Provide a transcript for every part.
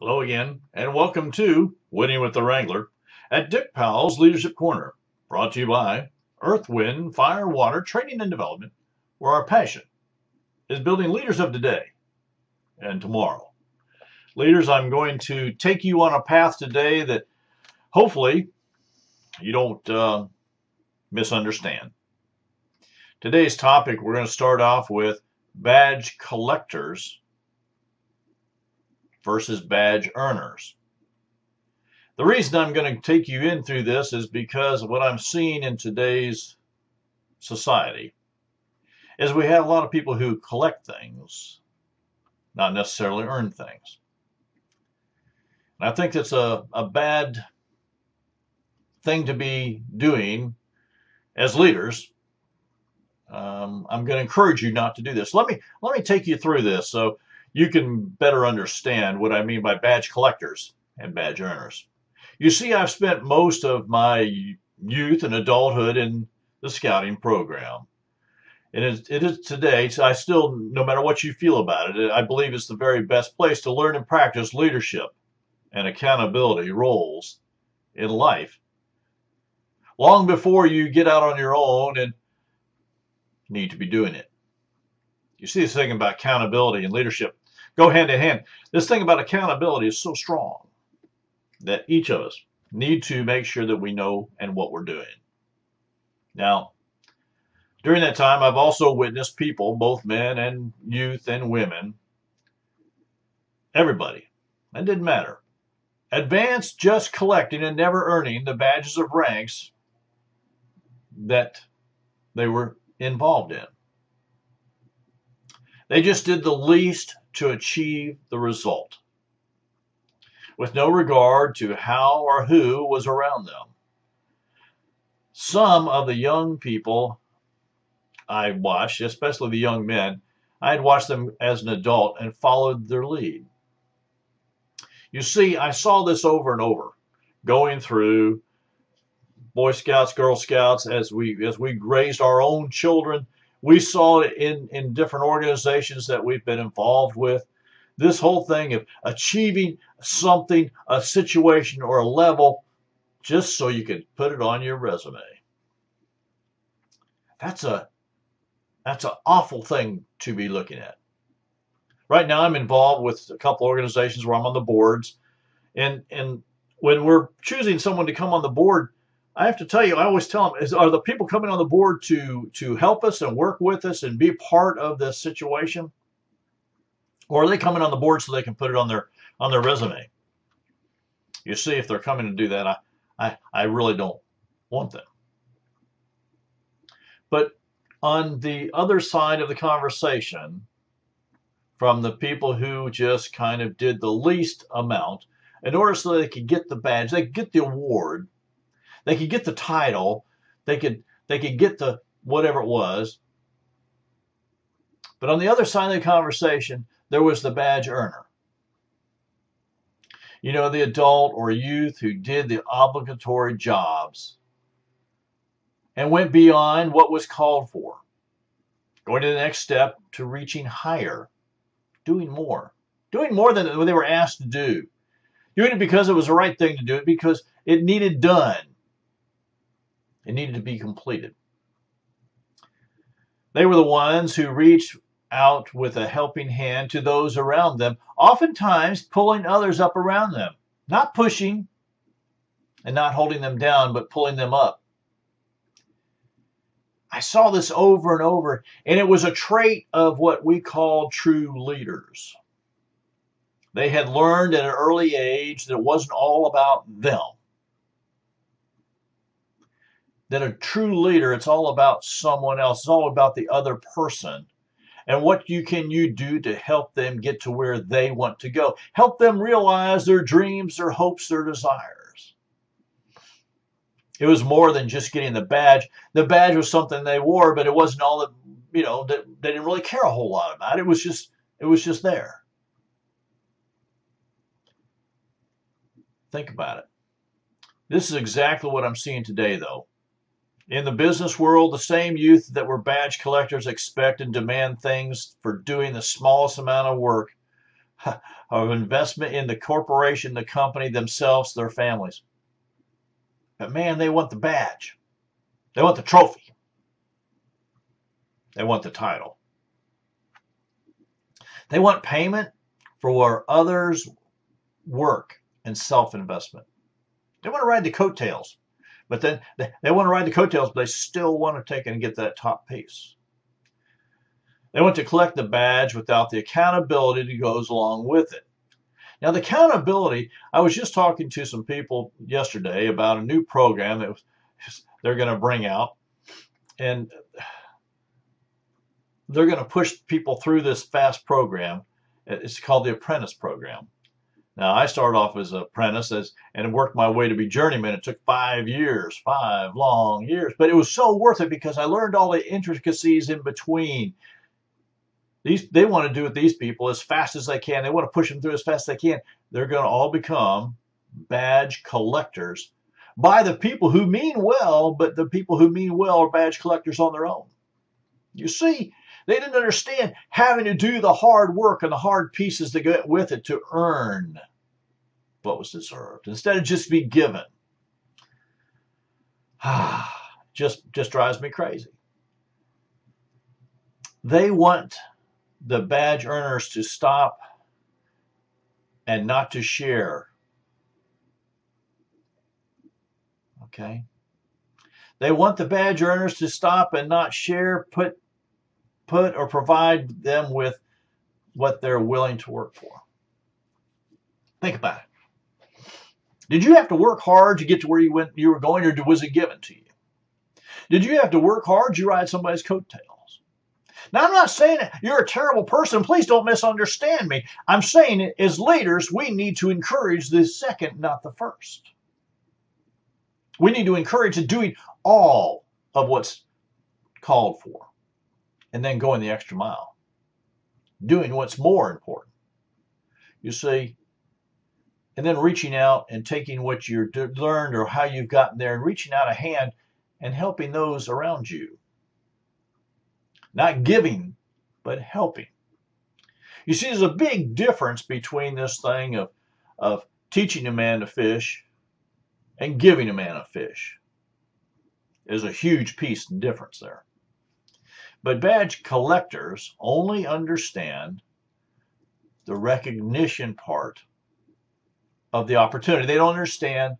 Hello again, and welcome to Winning with the Wrangler at Dick Powell's Leadership Corner, brought to you by Earth, Wind, Fire, Water, Training and Development, where our passion is building leaders of today and tomorrow. Leaders, I'm going to take you on a path today that hopefully you don't misunderstand. Today's topic, we're going to start off with badge collectors versus badge earners. The reason I'm going to take you in through this is because what I'm seeing in today's society is we have a lot of people who collect things, not necessarily earn things. And I think it's a bad thing to be doing as leaders. I'm going to encourage you not to do this. Let me take you through this so you can better understand what I mean by badge collectors and badge earners. You see, I've spent most of my youth and adulthood in the scouting program. And it is today, so I still, no matter what you feel about it, I believe it's the very best place to learn and practice leadership and accountability roles in life. Long before you get out on your own and need to be doing it. You see, this thing about accountability and leadership go hand in hand. This thing about accountability is so strong that each of us need to make sure that we know and what we're doing. Now, during that time, I've also witnessed people, both men and youth and women, everybody, it didn't matter, advance just collecting and never earning the badges of ranks that they were involved in. They just did the least to achieve the result, with no regard to how or who was around them. Some of the young people I watched, especially the young men, I had watched them as an adult and followed their lead. You see, I saw this over and over, going through Boy Scouts, Girl Scouts, as we raised our own children. We saw it in different organizations that we've been involved with. This whole thing of achieving something, a situation or a level, just so you can put it on your resume. That's an awful thing to be looking at. Right now I'm involved with a couple organizations where I'm on the boards. And when we're choosing someone to come on the board, I have to tell you, I always tell them, are the people coming on the board to help us and work with us and be part of this situation? Or are they coming on the board so they can put it on their resume? You see, if they're coming to do that, I really don't want them. But on the other side of the conversation, from the people who just kind of did the least amount, in order so they could get the badge, they could get the award, they could get the title, they could get the whatever it was. But on the other side of the conversation, there was the badge earner. You know, the adult or youth who did the obligatory jobs and went beyond what was called for, going to the next step to reaching higher, doing more than they were asked to do, doing it because it was the right thing to do it, because it needed done. It needed to be completed. They were the ones who reached out with a helping hand to those around them, oftentimes pulling others up around them, not pushing and not holding them down, but pulling them up. I saw this over and over, and it was a trait of what we call true leaders. They had learned at an early age that it wasn't all about them. That a true leader, it's all about someone else. It's all about the other person. And what can you do to help them get to where they want to go? Help them realize their dreams, their hopes, their desires. It was more than just getting the badge. The badge was something they wore, but it wasn't all that, that they didn't really care a whole lot about. It was just there. Think about it. This is exactly what I'm seeing today, though. In the business world, the same youth that were badge collectors expect and demand things for doing the smallest amount of work of investment in the corporation, the company, themselves, their families. But man, they want the badge. They want the trophy. They want the title. They want payment for where others work and self-investment. They want to ride the coattails, but then they want to ride the coattails, but they still want to take and get that top piece. They want to collect the badge without the accountability that goes along with it. Now, the accountability, I was just talking to some people yesterday about a new program that they're going to bring out, and they're going to push people through this fast program. It's called the Apprentice Program. Now, I started off as an apprentice and worked my way to be journeyman. It took 5 years, 5 long years, but it was so worth it because I learned all the intricacies in between. They want to do with these people as fast as they can. They want to push them through as fast as they can. They're going to all become badge collectors by the people who mean well, but the people who mean well are badge collectors on their own. You see, they didn't understand having to do the hard work and the hard pieces that go with it to earn what was deserved instead of just be given. Just drives me crazy. They want the badge earners to stop and not to share. Okay? They want the badge earners to stop and not share, put or provide them with what they're willing to work for. Think about it. Did you have to work hard to get to where you were going, or was it given to you? Did you have to work hard? Did you ride somebody's coattails? Now, I'm not saying you're a terrible person. Please don't misunderstand me. I'm saying as leaders, we need to encourage the second, not the first. We need to encourage doing all of what's called for and then going the extra mile, doing what's more important. You see, and then reaching out and taking what you've learned or how you've gotten there and reaching out a hand and helping those around you. Not giving, but helping. You see, there's a big difference between this thing of teaching a man to fish and giving a man a fish. There's a huge piece of difference there. But badge collectors only understand the recognition part of the opportunity. They don't understand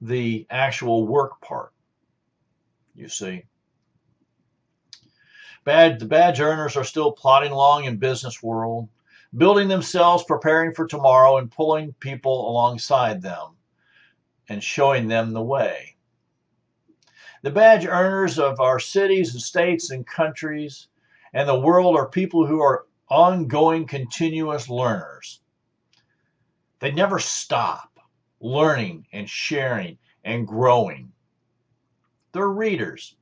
the actual work part, you see. The badge earners are still plodding along in business world, building themselves, preparing for tomorrow, and pulling people alongside them and showing them the way. The badge earners of our cities and states and countries and the world are people who are ongoing, continuous learners. They never stop learning and sharing and growing. They're readers.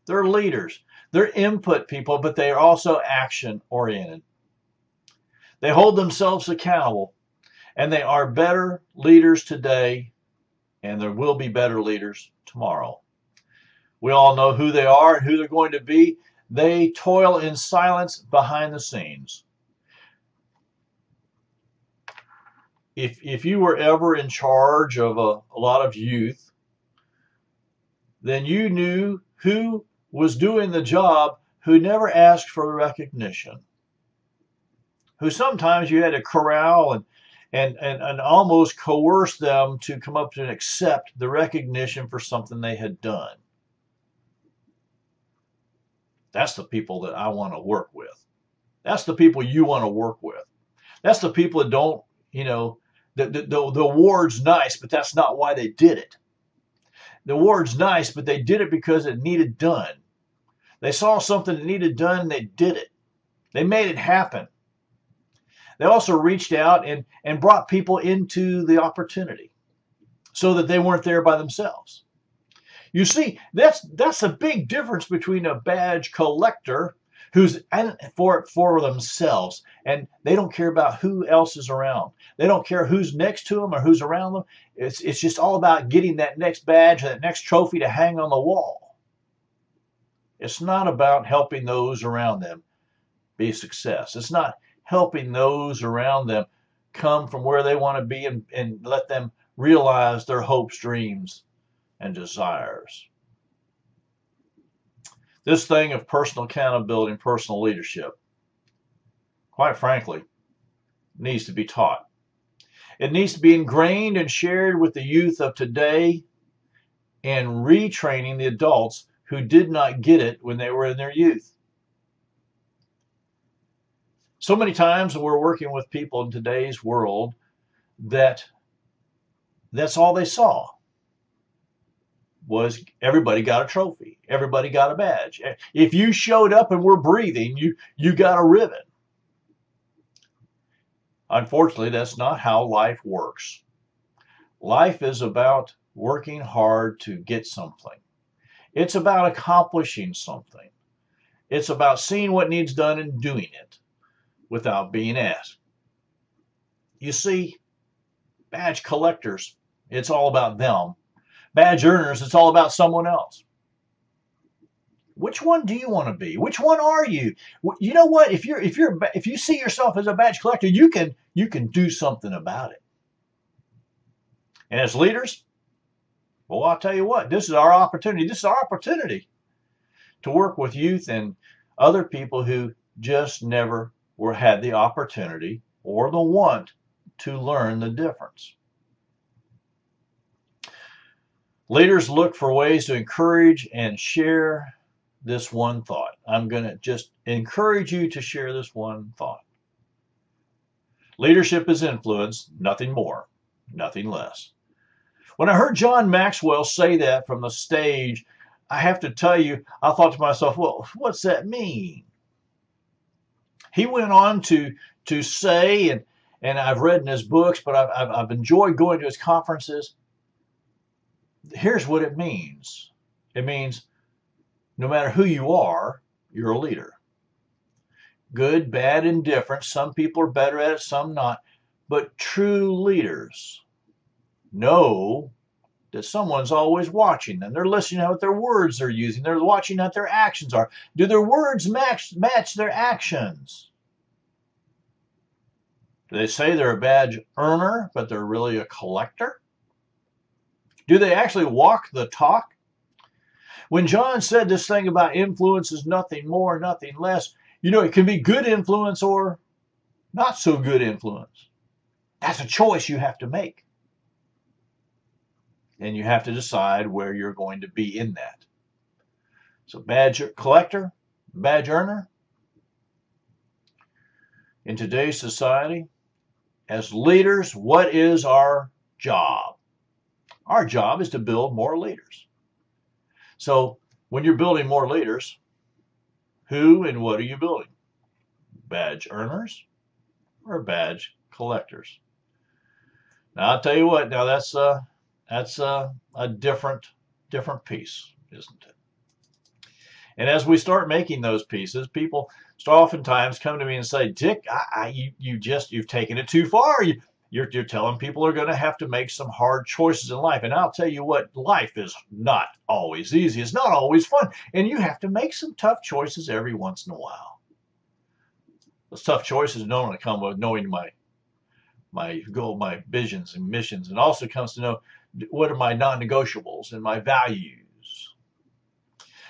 They're leaders. They're input people, but they are also action-oriented. They hold themselves accountable, and they are better leaders today, and there will be better leaders tomorrow. We all know who they are and who they're going to be. They toil in silence behind the scenes. If you were ever in charge of a lot of youth, then you knew who was doing the job, who never asked for recognition, who sometimes you had to corral and almost coerce them to come up to and accept the recognition for something they had done. That's the people that I want to work with. That's the people you want to work with. That's the people that don't, the award's nice, but that's not why they did it. The award's nice, but they did it because it needed done. They saw something that needed done, and they did it. They made it happen. They also reached out and brought people into the opportunity so that they weren't there by themselves. You see, that's a big difference between a badge collector who's in for themselves, and they don't care about who else is around. They don't care who's next to them or who's around them. It's just all about getting that next badge, that next trophy to hang on the wall. It's not about helping those around them be a success. It's not helping those around them come from where they want to be and let them realize their hopes, dreams, and desires. This thing of personal accountability and personal leadership, quite frankly, needs to be taught. It needs to be ingrained and shared with the youth of today and retraining the adults who did not get it when they were in their youth. So many times we're working with people in today's world that's all they saw was everybody got a trophy. Everybody got a badge. If you showed up and were breathing, you got a ribbon. Unfortunately, that's not how life works. Life is about working hard to get something. It's about accomplishing something. It's about seeing what needs done and doing it without being asked. You see, badge collectors, it's all about them. Badge earners, it's all about someone else. Which one do you want to be? Which one are you? You know what? If you see yourself as a badge collector, you can do something about it. And as leaders, well, I'll tell you what, this is our opportunity. This is our opportunity to work with youth and other people who just never had the opportunity or the want to learn the difference. Leaders look for ways to encourage and share this one thought. I'm going to just encourage you to share this one thought. Leadership is influence, nothing more, nothing less. When I heard John Maxwell say that from the stage, I have to tell you, I thought to myself, well, what's that mean? He went on to say, and I've read in his books, but I've enjoyed going to his conferences. Here's what it means. It means no matter who you are, you're a leader. Good, bad, indifferent. Some people are better at it, some not. But true leaders know that someone's always watching them. They're listening to what their words they're using. They're watching what their actions are. Do their words match their actions? Do they say they're a badge earner, but they're really a collector? Do they actually walk the talk? When John said this thing about influence is nothing more, nothing less, you know, it can be good influence or not so good influence. That's a choice you have to make. And you have to decide where you're going to be in that. So badge collector, badge earner. In today's society, as leaders, what is our job? Our job is to build more leaders. So when you're building more leaders, who and what are you building? Badge earners or badge collectors? Now I'll tell you what. Now that's a different piece, isn't it? And as we start making those pieces, people oftentimes come to me and say, "Dick, you've taken it too far. You're telling people are going to have to make some hard choices in life." And I'll tell you what, life is not always easy. It's not always fun. And you have to make some tough choices every once in a while. Those tough choices normally come with knowing my goal, my visions and missions, and also comes to know what are my non-negotiables and my values.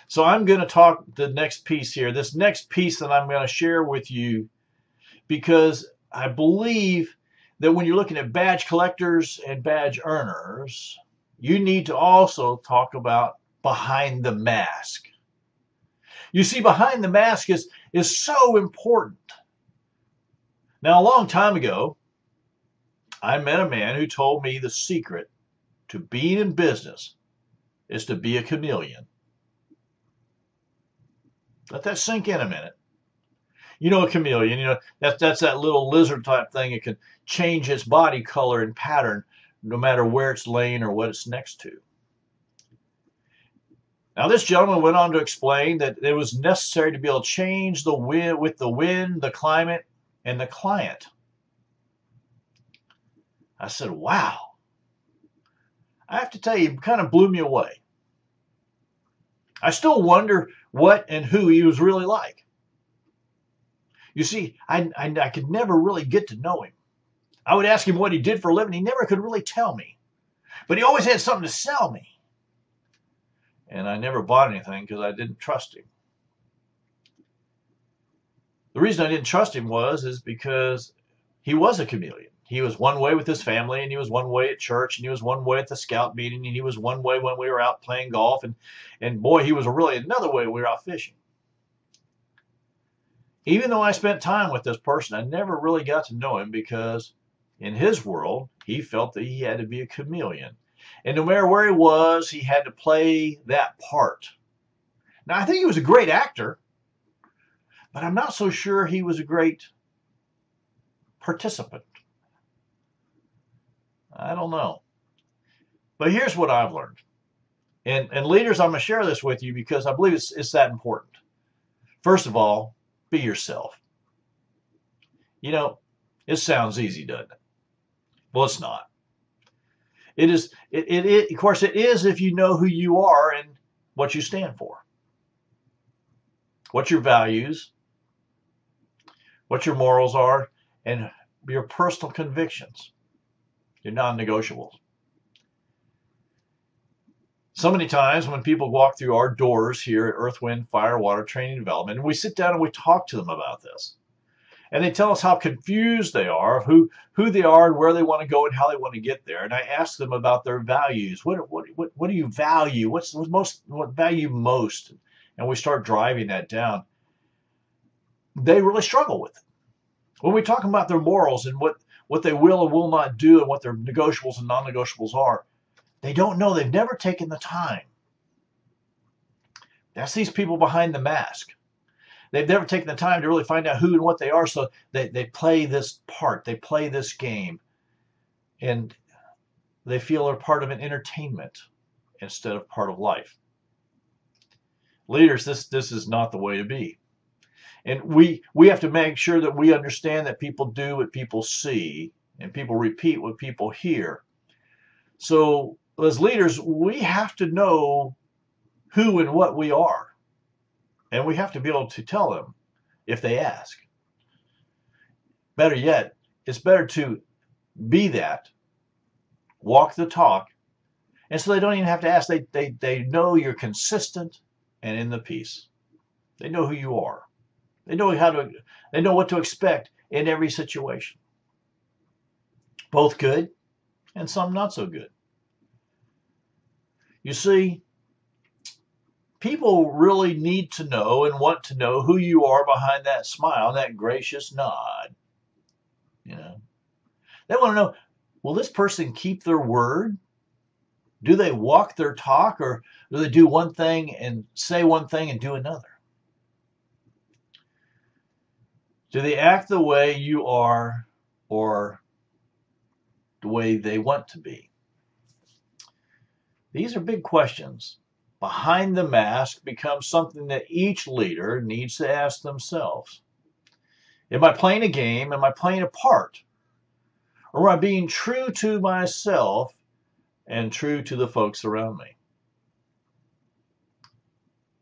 So I'm going to talk the next piece here, this next piece that I'm going to share with you, because I believe that when you're looking at badge collectors and badge earners, you need to also talk about behind the mask. You see, behind the mask is so important. Now, a long time ago, I met a man who told me the secret to being in business is to be a chameleon. Let that sink in a minute. You know, a chameleon, you know, that's that little lizard type thing. It can change its body color and pattern no matter where it's laying or what it's next to. Now, this gentleman went on to explain that it was necessary to be able to change the wind with the wind, the climate, and the client. I said, wow. I have to tell you, it kind of blew me away. I still wonder what and who he was really like. You see, I could never really get to know him. I would ask him what he did for a living. He never could really tell me. But he always had something to sell me. And I never bought anything because I didn't trust him. The reason I didn't trust him is because he was a chameleon. He was one way with his family, and he was one way at church, and he was one way at the scout meeting, and he was one way when we were out playing golf, and boy, he was really another way when we were out fishing. Even though I spent time with this person, I never really got to know him because in his world, he felt that he had to be a chameleon. And no matter where he was, he had to play that part. Now, I think he was a great actor, but I'm not so sure he was a great participant. I don't know. But here's what I've learned. And leaders, I'm going to share this with you because I believe it's that important. First of all, be yourself. You know, it sounds easy, doesn't it? Well, it's not. It is. Of course, it is if you know who you are and what you stand for. What your values, what your morals are, and your personal convictions, your non-negotiables. So many times when people walk through our doors here at Earth, Wind, Fire, Water Training and Development, and we sit down and we talk to them about this. And they tell us how confused they are of who they are and where they want to go and how they want to get there. And I ask them about their values. What do you value? What value most? And we start driving that down. They really struggle with it. When we talk about their morals and what they will or will not do and what their negotiables and non-negotiables are, they don't know. They've never taken the time. That's these people behind the mask. They've never taken the time to really find out who and what they are, so they play this part. They play this game. And they feel they're part of an entertainment instead of part of life. Leaders, this is not the way to be. And we have to make sure that we understand that people do what people see and people repeat what people hear. So as leaders, we have to know who and what we are. And we have to be able to tell them if they ask. Better yet, it's better to be that, walk the talk, and so they don't even have to ask. They know you're consistent and in the peace. They know who you are. They know what to expect in every situation. Both good and some not so good. You see, people really need to know and want to know who you are behind that smile, that gracious nod. You know, they want to know, will this person keep their word? Do they walk their talk, or do they do one thing and say one thing and do another? Do they act the way you are or the way they want to be? These are big questions. Behind the mask becomes something that each leader needs to ask themselves. Am I playing a game? Am I playing a part? Or am I being true to myself and true to the folks around me?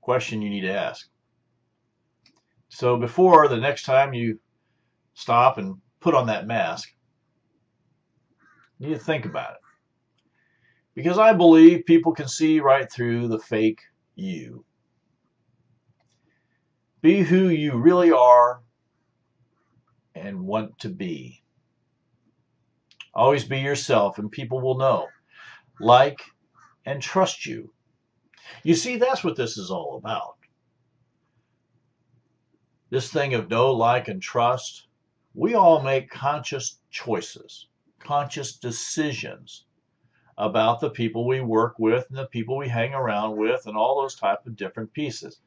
Question you need to ask. So before the next time you stop and put on that mask, you need to think about it. Because I believe people can see right through the fake you. Be who you really are and want to be. Always be yourself and people will know, like, and trust you. You see, that's what this is all about. This thing of know, like, and trust, we all make conscious choices, conscious decisions about the people we work with and the people we hang around with and all those type of different pieces.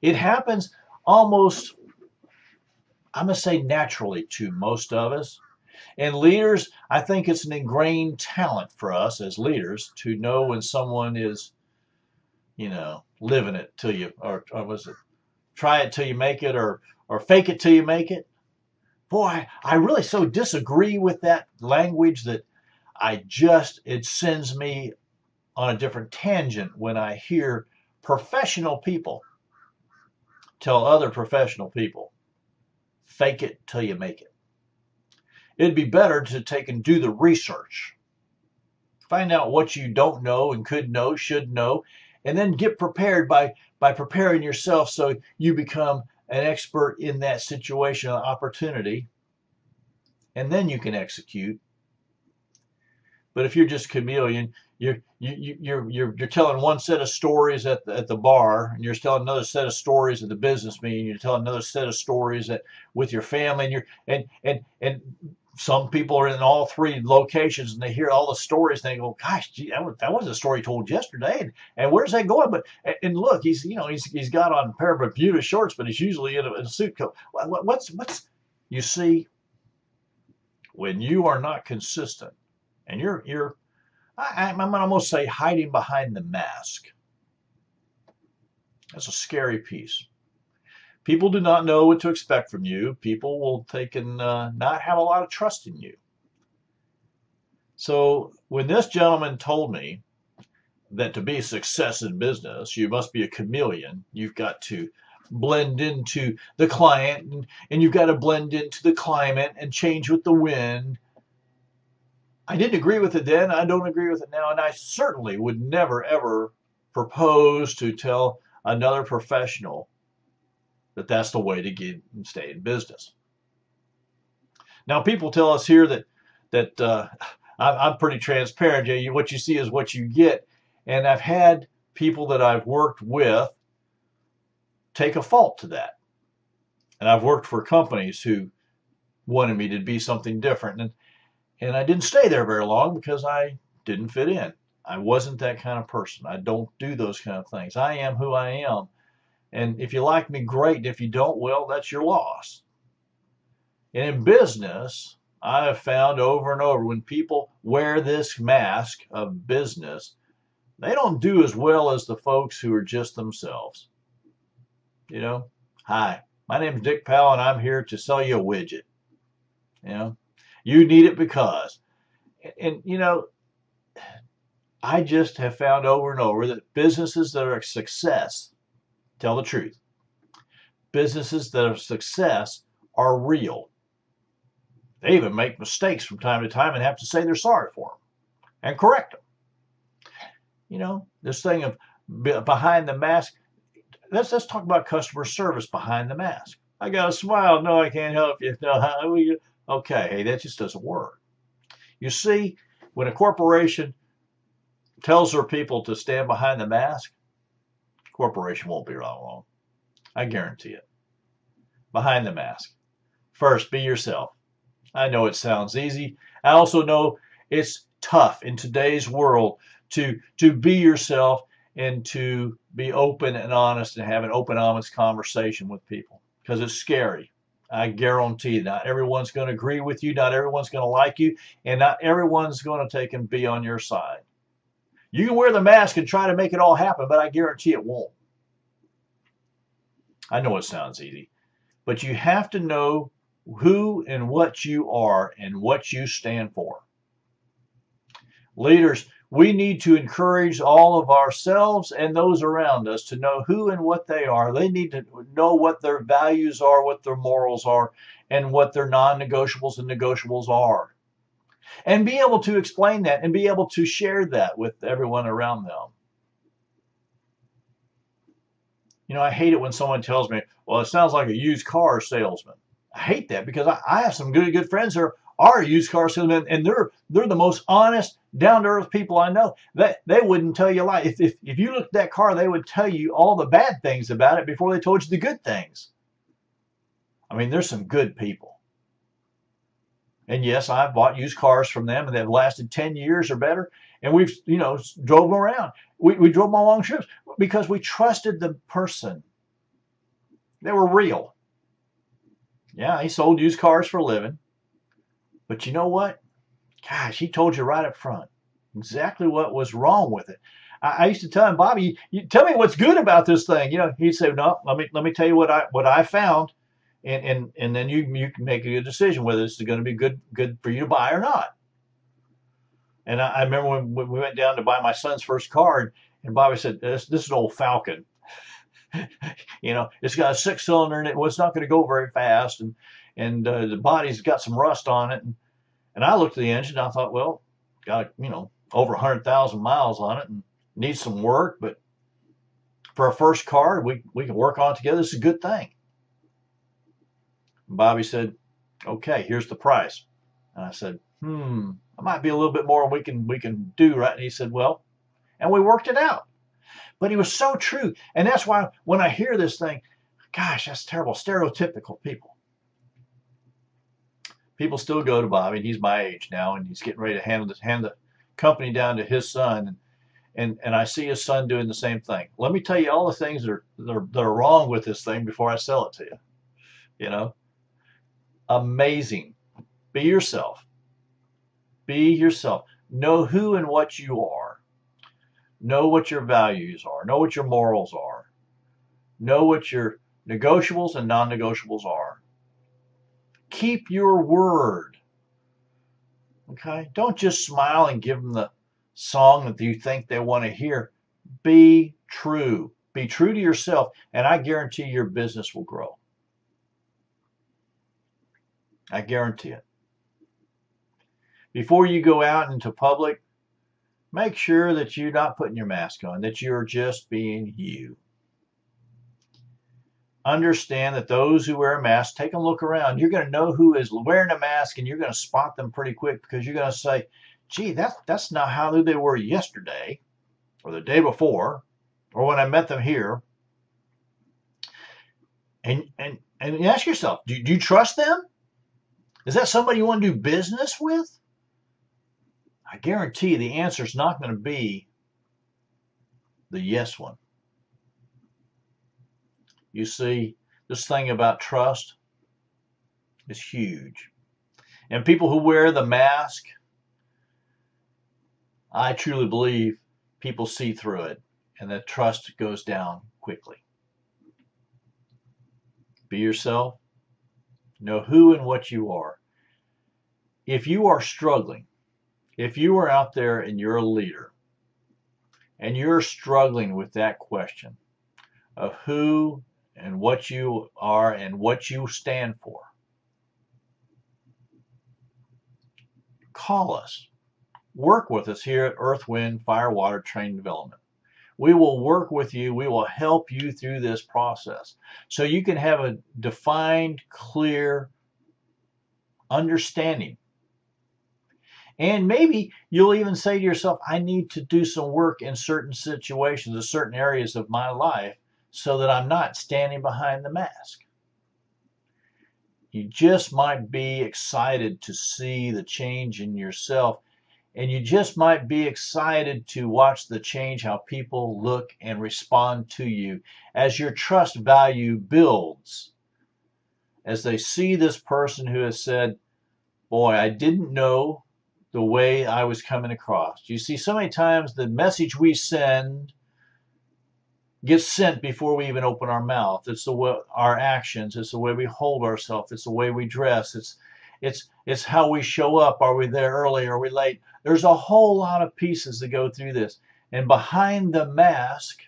It happens almost, I'm going to say naturally to most of us. And leaders, I think it's an ingrained talent for us as leaders to know when someone is, living it till you, or was it, try it till you make it, or fake it till you make it. Boy, I really so disagree with that language that it sends me on a different tangent when I hear professional people tell other professional people, fake it till you make it. It'd be better to take and do the research. Find out what you don't know and could know, should know, and then get prepared by preparing yourself so you become an expert in that situation or opportunity, and then you can execute. But if you're just chameleon, you're telling one set of stories at the bar, and you're telling another set of stories at the business meeting. You're telling another set of stories with your family, and some people are in all three locations, and they hear all the stories, and they go, "Gosh, gee, that was a story told yesterday, and where's that going?" But and look, he's got on a pair of Bermuda shorts, but he's usually in a suit coat. What's you see, when you are not consistent, and I'm going to almost say hiding behind the mask. That's a scary piece. People do not know what to expect from you. People will take and not have a lot of trust in you. So when this gentleman told me that to be a success in business, you must be a chameleon. You've got to blend into the client, and you've got to blend into the climate and change with the wind. I didn't agree with it then. I don't agree with it now. And I certainly would never, ever propose to tell another professional that that's the way to get and stay in business. Now, people tell us here that I'm pretty transparent. Yeah, what you see is what you get. And I've had people that I've worked with take a fault to that. And I've worked for companies who wanted me to be something different. And I didn't stay there very long because I didn't fit in. I wasn't that kind of person. I don't do those kind of things. I am who I am. And if you like me, great. And if you don't, well, that's your loss. And in business, I have found over and over, when people wear this mask of business, they don't do as well as the folks who are just themselves. You know, hi, my name is Dick Powell, and I'm here to sell you a widget. You know, you need it because, and you know, I just have found over and over that businesses that are a success tell the truth. Businesses that are a success are real. They even make mistakes from time to time and have to say they're sorry for them and correct them. You know, this thing of behind the mask. Let's talk about customer service behind the mask. I got a smile. No, I can't help you. No, how are you? Okay, hey, that just doesn't work. You see, when a corporation tells their people to stand behind the mask, the corporation won't be wrong. I guarantee it. Behind the mask. First, be yourself. I know it sounds easy. I also know it's tough in today's world to be yourself and to be open and honest and have an open, honest conversation with people, because it's scary. I guarantee you, not everyone's going to agree with you, not everyone's going to like you, and not everyone's going to take and be on your side. You can wear the mask and try to make it all happen, but I guarantee it won't. I know it sounds easy, but you have to know who and what you are and what you stand for. Leaders, we need to encourage all of ourselves and those around us to know who and what they are. They need to know what their values are, what their morals are, and what their non-negotiables and negotiables are. And be able to explain that and be able to share that with everyone around them. You know, I hate it when someone tells me, well, it sounds like a used car salesman. I hate that, because I have some good friends who are used car salesmen, and they're the most honest, down-to-earth people I know. They wouldn't tell you a lie. If you looked at that car, they would tell you all the bad things about it before they told you the good things. I mean, there's some good people. And yes, I've bought used cars from them, and they've lasted 10 years or better. And we've, drove them around. We drove them on long trips because we trusted the person. They were real. Yeah, he sold used cars for a living. But you know what? Gosh, he told you right up front exactly what was wrong with it. I used to tell him, Bobby, you tell me what's good about this thing. He'd say, no, let me tell you what I found, and then you can make a good decision whether this is going to be good for you to buy or not. And I remember when we went down to buy my son's first car, and Bobby said, this is an old Falcon. It's got a 6-cylinder in it. Well, it's not going to go very fast. and the body's got some rust on it. And I looked at the engine, and I thought, well, got, over 100,000 miles on it and needs some work, but for a first car, we can work on it together. This is a good thing. And Bobby said, okay, here's the price. And I said, it might be a little bit more we can do, right? And he said, well, and we worked it out. But he was so true. And that's why when I hear this thing, gosh, that's terrible. Stereotypical people. People still go to Bobby, and he's my age now, and he's getting ready to hand the company down to his son. And I see his son doing the same thing. Let me tell you all the things that are wrong with this thing before I sell it to you. You know, amazing. Be yourself. Be yourself. Know who and what you are. Know what your values are. Know what your morals are. Know what your negotiables and non-negotiables are. Keep your word. Okay? Don't just smile and give them the song that you think they want to hear. Be true. Be true to yourself, and I guarantee your business will grow. I guarantee it. Before you go out into public, make sure that you're not putting your mask on, that you're just being you. Understand that those who wear a mask, take a look around. You're going to know who is wearing a mask, and you're going to spot them pretty quick, because you're going to say, gee, that's not how they were yesterday or the day before or when I met them here. And ask yourself, do you trust them? Is that somebody you want to do business with? I guarantee you the answer is not going to be the yes one. You see, this thing about trust is huge. And people who wear the mask, I truly believe people see through it, and that trust goes down quickly. Be yourself. Know who and what you are. If you are struggling, if you are out there and you're a leader, and you're struggling with that question of who and what you are and what you stand for, call us. Work with us here at Earth, Wind, Fire, Water Training Development. We will work with you. We will help you through this process so you can have a defined, clear understanding. And maybe you'll even say to yourself, I need to do some work in certain situations, in certain areas of my life, so that I'm not standing behind the mask. You just might be excited to see the change in yourself, and you just might be excited to watch the change, how people look and respond to you as your trust value builds, as they see this person who has said, boy, I didn't know the way I was coming across. You see, so many times the message we send gets sent before we even open our mouth. It's the way, our actions. It's the way we hold ourselves. It's the way we dress. It's how we show up. Are we there early? Are we late? There's a whole lot of pieces that go through this. And behind the mask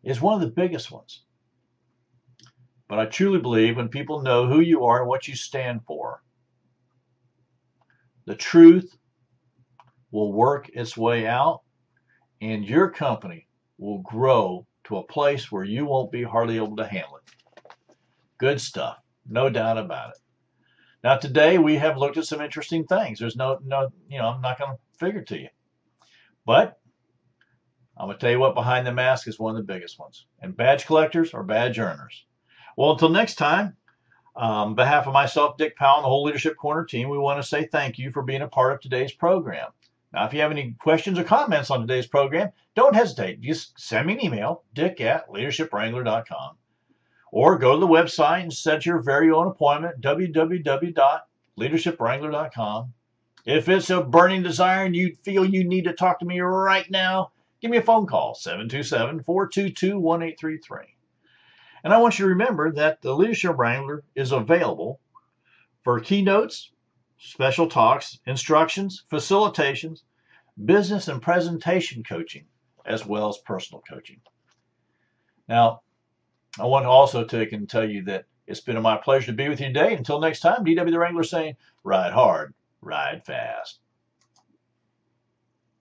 is one of the biggest ones. But I truly believe when people know who you are and what you stand for, the truth will work its way out, and your company will grow to a place where you won't be hardly able to handle it. Good stuff, no doubt about it. Now today we have looked at some interesting things. There's no, I'm not going to figure it to you. But I'm going to tell you what, behind the mask is one of the biggest ones. And badge collectors are badge earners. Well, until next time, on behalf of myself, Dick Powell, and the whole Leadership Corner team, we want to say thank you for being a part of today's program. Now, if you have any questions or comments on today's program, don't hesitate. Just send me an email, dick@leadershipwrangler.com. Or go to the website and set your very own appointment, www.leadershipwrangler.com. If it's a burning desire and you feel you need to talk to me right now, give me a phone call, 727-422-1833. And I want you to remember that the Leadership Wrangler is available for keynotes, special talks, instructions, facilitations, business and presentation coaching, as well as personal coaching. Now, I want also to tell you that It's been my pleasure to be with you today. Until next time, DW the Wrangler saying, ride hard